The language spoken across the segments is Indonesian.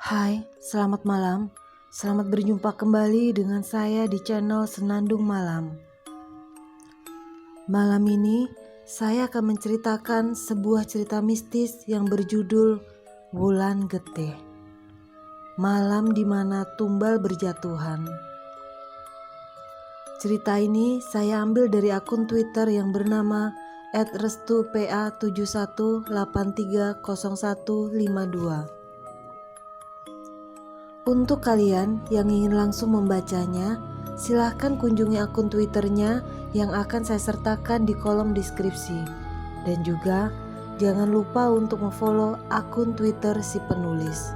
Hai, selamat malam. Selamat berjumpa kembali dengan saya di channel Senandung Malam. Malam ini saya akan menceritakan sebuah cerita mistis yang berjudul Wulan Getih. Malam di mana tumbal berjatuhan. Cerita ini saya ambil dari akun Twitter yang bernama @restupa71830152. Untuk kalian yang ingin langsung membacanya, silahkan kunjungi akun Twitternya yang akan saya sertakan di kolom deskripsi. Dan juga jangan lupa untuk memfollow akun Twitter si penulis.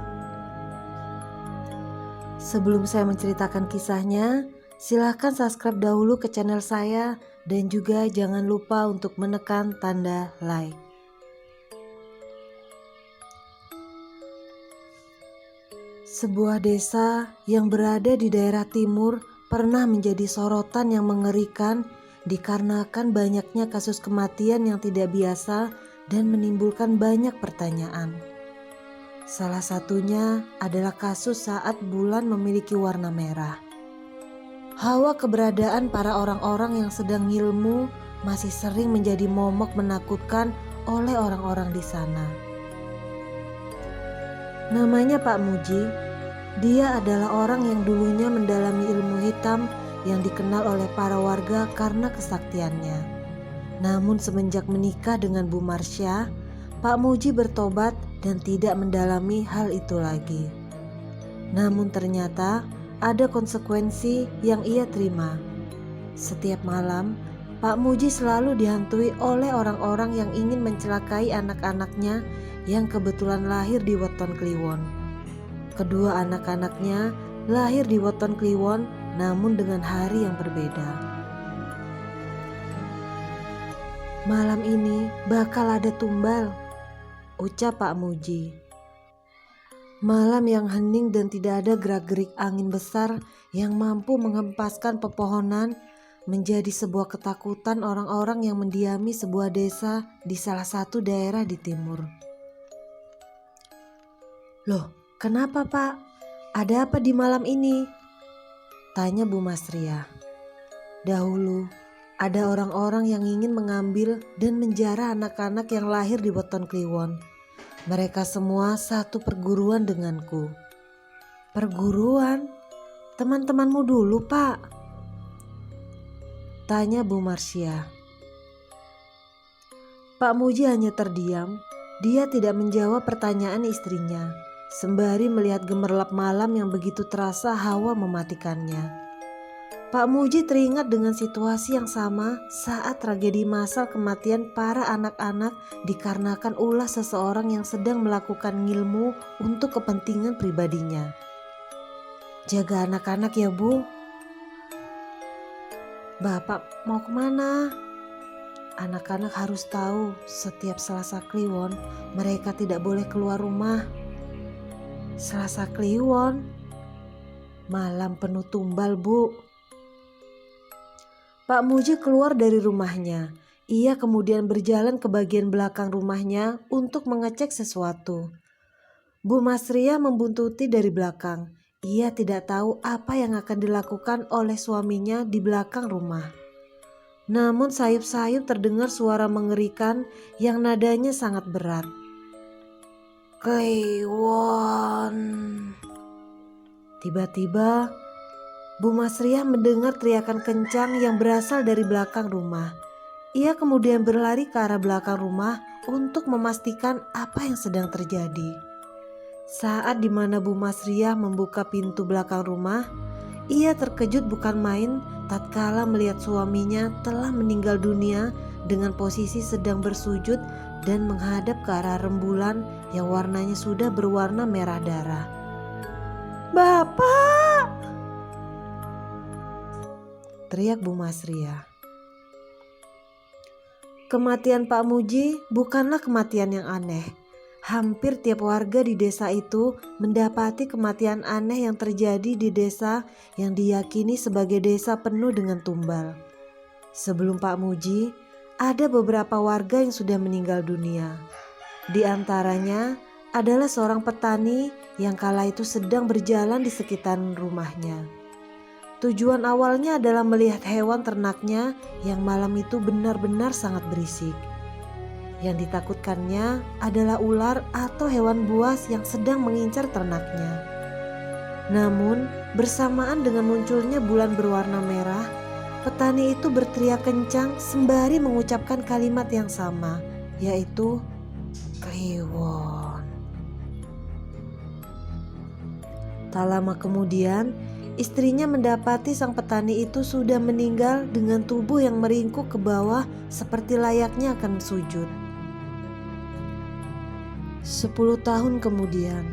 Sebelum saya menceritakan kisahnya, silahkan subscribe dahulu ke channel saya dan juga jangan lupa untuk menekan tanda like. Sebuah desa yang berada di daerah timur pernah menjadi sorotan yang mengerikan dikarenakan banyaknya kasus kematian yang tidak biasa dan menimbulkan banyak pertanyaan. Salah satunya adalah kasus saat bulan memiliki warna merah. Hawa keberadaan para orang-orang yang sedang ngilmu masih sering menjadi momok menakutkan oleh orang-orang di sana. Namanya Pak Muji. Dia adalah orang yang dulunya mendalami ilmu hitam yang dikenal oleh para warga karena kesaktiannya. Namun semenjak menikah dengan Bu Marsya, Pak Muji bertobat dan tidak mendalami hal itu lagi. Namun ternyata ada konsekuensi yang ia terima. Setiap malam, Pak Muji selalu dihantui oleh orang-orang yang ingin mencelakai anak-anaknya yang kebetulan lahir di Weton Kliwon. Kedua anak-anaknya lahir di Weton Kliwon namun dengan hari yang berbeda. Malam ini bakal ada tumbal, ucap Pak Muji. Malam yang hening dan tidak ada gerak-gerik angin besar yang mampu menghempaskan pepohonan menjadi sebuah ketakutan orang-orang yang mendiami sebuah desa di salah satu daerah di timur. Loh, kenapa Pak? Ada apa di malam ini? Tanya Bu Masria. Dahulu ada orang-orang yang ingin mengambil dan menjara anak-anak yang lahir di Weton Kliwon. Mereka semua satu perguruan denganku. Perguruan? Teman-temanmu dulu Pak? Tanya Bu Marsya. Pak Muji hanya terdiam. Dia tidak menjawab pertanyaan istrinya. Sembari melihat gemerlap malam yang begitu terasa hawa mematikannya. Pak Muji teringat dengan situasi yang sama saat tragedi massal kematian para anak-anak dikarenakan ulah seseorang yang sedang melakukan ngilmu untuk kepentingan pribadinya. Jaga anak-anak ya Bu. Bapak mau kemana? Anak-anak harus tahu setiap Selasa Kliwon mereka tidak boleh keluar rumah. Selasa Kliwon, malam penuh tumbal Bu. Pak Muji keluar dari rumahnya. Ia kemudian berjalan ke bagian belakang rumahnya untuk mengecek sesuatu. Bu Masria membuntuti dari belakang. Ia tidak tahu apa yang akan dilakukan oleh suaminya di belakang rumah. Namun sayup-sayup terdengar suara mengerikan yang nadanya sangat berat. Kliwon. Tiba-tiba Bu Masriah mendengar teriakan kencang yang berasal dari belakang rumah. Ia kemudian berlari ke arah belakang rumah untuk memastikan apa yang sedang terjadi. Saat dimana Bu Masriah membuka pintu belakang rumah, ia terkejut bukan main tatkala melihat suaminya telah meninggal dunia dengan posisi sedang bersujud dan menghadap ke arah rembulan yang warnanya sudah berwarna merah darah. Bapak! Teriak Bu Masriah. Kematian Pak Muji bukanlah kematian yang aneh. Hampir tiap warga di desa itu mendapati kematian aneh yang terjadi di desa yang diyakini sebagai desa penuh dengan tumbal. Sebelum Pak Muji, ada beberapa warga yang sudah meninggal dunia. Di antaranya adalah seorang petani yang kala itu sedang berjalan di sekitar rumahnya. Tujuan awalnya adalah melihat hewan ternaknya yang malam itu benar-benar sangat berisik. Yang ditakutkannya adalah ular atau hewan buas yang sedang mengincar ternaknya. Namun, bersamaan dengan munculnya bulan berwarna merah, petani itu berteriak kencang sembari mengucapkan kalimat yang sama, yaitu Kliwon. Tak lama kemudian, istrinya mendapati sang petani itu sudah meninggal dengan tubuh yang meringkuk ke bawah seperti layaknya akan sujud. 10 tahun kemudian,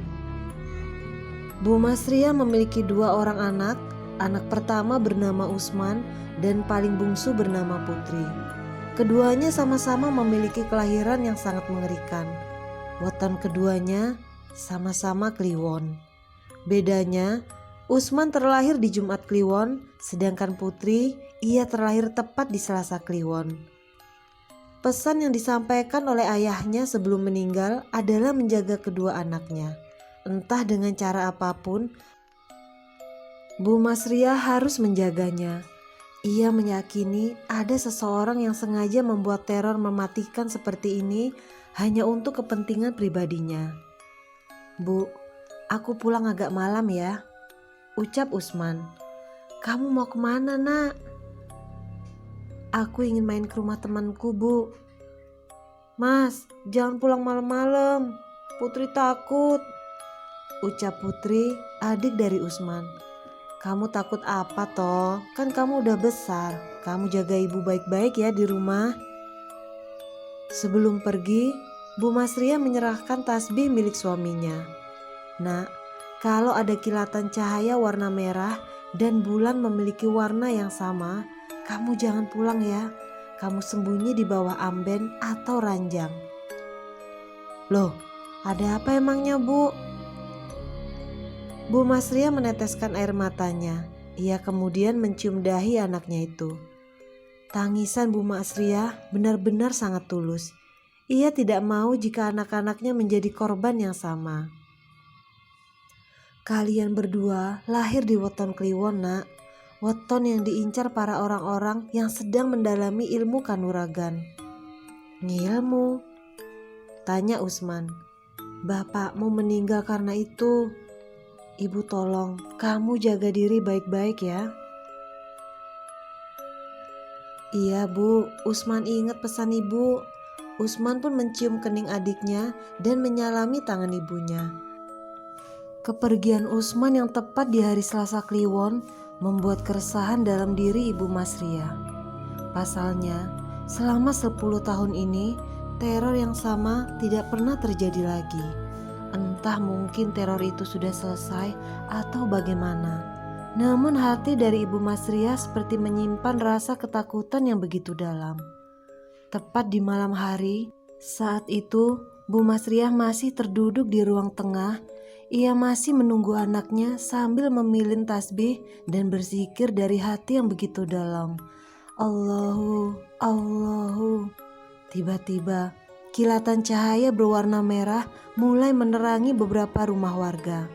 Bu Masriah memiliki 2 orang anak. Anak pertama bernama Usman dan paling bungsu bernama Putri. Keduanya sama-sama memiliki kelahiran yang sangat mengerikan. Weton keduanya sama-sama Kliwon. Bedanya, Usman terlahir di Jumat Kliwon, sedangkan Putri ia terlahir tepat di Selasa Kliwon. Pesan yang disampaikan oleh ayahnya sebelum meninggal adalah menjaga kedua anaknya. Entah dengan cara apapun, Bu Masriah harus menjaganya. Ia meyakini ada seseorang yang sengaja membuat teror mematikan seperti ini hanya untuk kepentingan pribadinya. "Bu, aku pulang agak malam ya," ucap Usman. "Kamu mau kemana, Nak?" "Aku ingin main ke rumah temanku, Bu." "Mas, jangan pulang malam-malam. Putri takut," ucap Putri, adik dari Usman. "Kamu takut apa toh? Kan kamu udah besar. Kamu jaga ibu baik-baik ya di rumah." Sebelum pergi, Bu Masriah menyerahkan tasbih milik suaminya. "Nak, kalau ada kilatan cahaya warna merah dan bulan memiliki warna yang sama, kamu jangan pulang ya. Kamu sembunyi di bawah amben atau ranjang." "Loh, ada apa emangnya, Bu?" Bu Masriah meneteskan air matanya. Ia kemudian mencium dahi anaknya itu. Tangisan Bu Masriah benar-benar sangat tulus. Ia tidak mau jika anak-anaknya menjadi korban yang sama. "Kalian berdua lahir di weton Kliwon, Nak. Weton yang diincar para orang-orang yang sedang mendalami ilmu kanuragan." "Ngilmu?" tanya Usman. "Bapakmu meninggal karena itu. Ibu tolong kamu jaga diri baik-baik ya." "Iya, Bu, Usman ingat pesan ibu." Usman pun mencium kening adiknya dan menyalami tangan ibunya. Kepergian Usman yang tepat di hari Selasa Kliwon membuat keresahan dalam diri Ibu Masriah. Pasalnya, selama 10 tahun ini, teror yang sama tidak pernah terjadi lagi. Entah mungkin teror itu sudah selesai atau bagaimana. Namun hati dari Ibu Masriah seperti menyimpan rasa ketakutan yang begitu dalam. Tepat di malam hari, saat itu Bu Masriah masih terduduk di ruang tengah. Ia masih menunggu anaknya sambil memilin tasbih dan berzikir dari hati yang begitu dalam. Allahu, Allahu. Tiba-tiba, kilatan cahaya berwarna merah mulai menerangi beberapa rumah warga.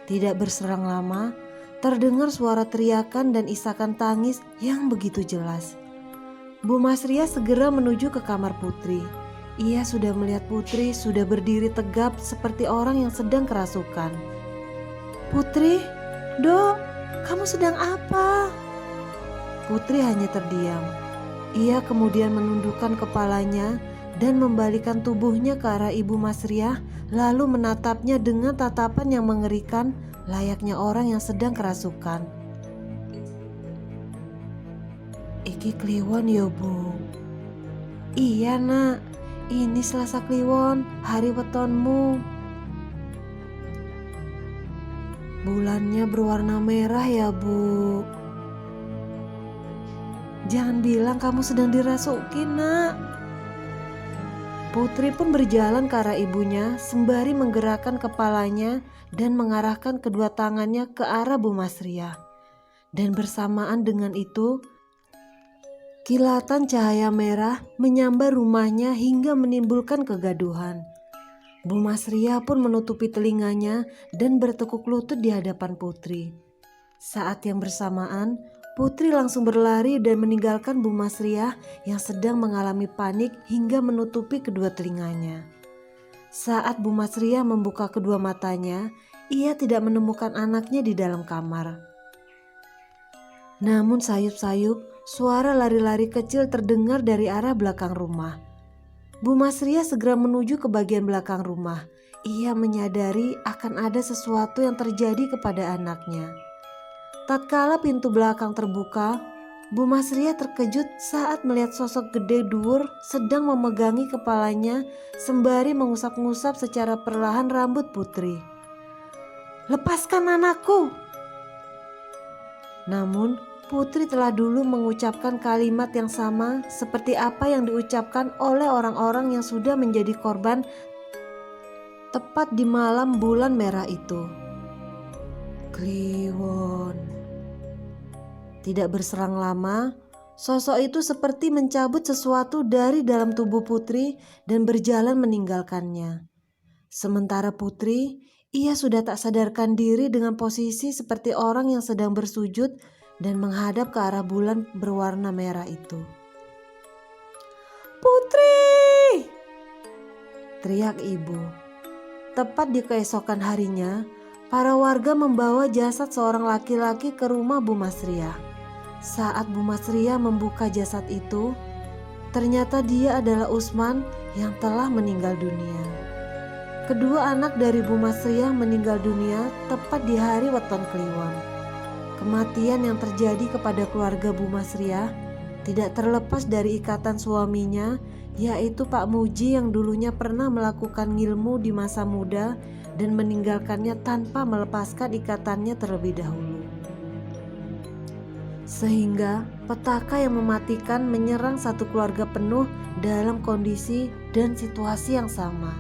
Tidak berserang lama, terdengar suara teriakan dan isakan tangis yang begitu jelas. Bu Masriah segera menuju ke kamar Putri. Ia sudah melihat Putri sudah berdiri tegap seperti orang yang sedang kerasukan. "Putri, Dok, kamu sedang apa?" Putri hanya terdiam. Ia kemudian menundukkan kepalanya dan membalikkan tubuhnya ke arah Ibu Masriah, lalu menatapnya dengan tatapan yang mengerikan layaknya orang yang sedang kerasukan. "Iki Kliwon ya, Bu?" "Iya, Nak. Ini Selasa Kliwon, hari wetonmu. Bulannya berwarna merah ya, Bu." "Jangan bilang kamu sedang dirasuki, Nak." Putri pun berjalan ke arah ibunya sembari menggerakkan kepalanya dan mengarahkan kedua tangannya ke arah Bu Masriah. Dan bersamaan dengan itu, kilatan cahaya merah menyambar rumahnya hingga menimbulkan kegaduhan. Bu Masria pun menutupi telinganya dan bertekuk lutut di hadapan Putri. Saat yang bersamaan, Putri langsung berlari dan meninggalkan Bu Masria yang sedang mengalami panik hingga menutupi kedua telinganya. Saat Bu Masria membuka kedua matanya, ia tidak menemukan anaknya di dalam kamar. Namun sayup-sayup, suara lari-lari kecil terdengar dari arah belakang rumah. Bu Masria segera menuju ke bagian belakang rumah. Ia menyadari akan ada sesuatu yang terjadi kepada anaknya. Tatkala pintu belakang terbuka, Bu Masria terkejut saat melihat sosok gede dur sedang memegangi kepalanya sembari mengusap-ngusap secara perlahan rambut Putri. "Lepaskan anakku!" Namun Putri telah dulu mengucapkan kalimat yang sama seperti apa yang diucapkan oleh orang-orang yang sudah menjadi korban tepat di malam bulan merah itu. Kliwon. Tidak berserang lama, sosok itu seperti mencabut sesuatu dari dalam tubuh Putri dan berjalan meninggalkannya. Sementara Putri, ia sudah tak sadarkan diri dengan posisi seperti orang yang sedang bersujud dan menghadap ke arah bulan berwarna merah itu. "Putri!" teriak ibu. Tepat di keesokan harinya, para warga membawa jasad seorang laki-laki ke rumah Bu Masria. Saat Bu Masria membuka jasad itu, ternyata dia adalah Usman yang telah meninggal dunia. Kedua anak dari Bu Masria meninggal dunia tepat di hari weton Kliwon. Kematian yang terjadi kepada keluarga Bu Masria tidak terlepas dari ikatan suaminya, yaitu Pak Muji yang dulunya pernah melakukan ngilmu di masa muda dan meninggalkannya tanpa melepaskan ikatannya terlebih dahulu. Sehingga petaka yang mematikan menyerang satu keluarga penuh dalam kondisi dan situasi yang sama.